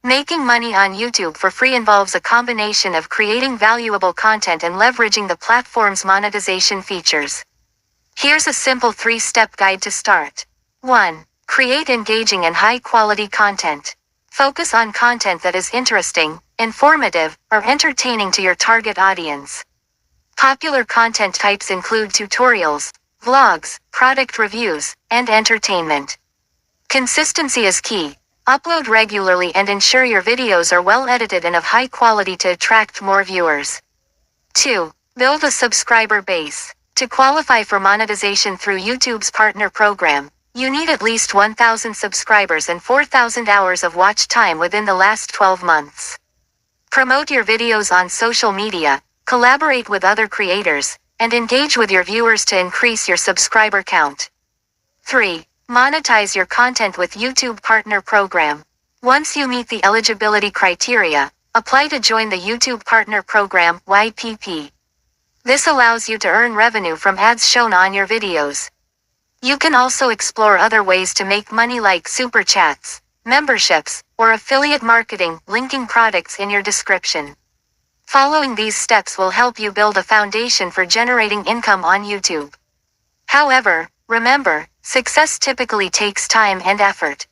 Making money on YouTube for free involves a combination of creating valuable content and leveraging the platform's monetization features. Here's a simple 3-step guide to start. 1. Create engaging and high-quality content. Focus on content that is interesting, informative, or entertaining to your target audience. Popular content types include tutorials, vlogs, product reviews, and entertainment. Consistency is key. Upload regularly and ensure your videos are well edited and of high quality to attract more viewers. 2. Build a subscriber base. To qualify for monetization through YouTube's partner program, you need at least 1,000 subscribers and 4,000 hours of watch time within the last 12 months. Promote your videos on social media, collaborate with other creators, and engage with your viewers to increase your subscriber count. 3. Monetize your content with YouTube Partner Program. Once you meet the eligibility criteria, apply to join the YouTube Partner Program (YPP). This allows you to earn revenue from ads shown on your videos. You can also explore other ways to make money like super chats, memberships, or affiliate marketing, linking products in your description. Following these steps will help you build a foundation for generating income on YouTube. However, remember, success typically takes time and effort.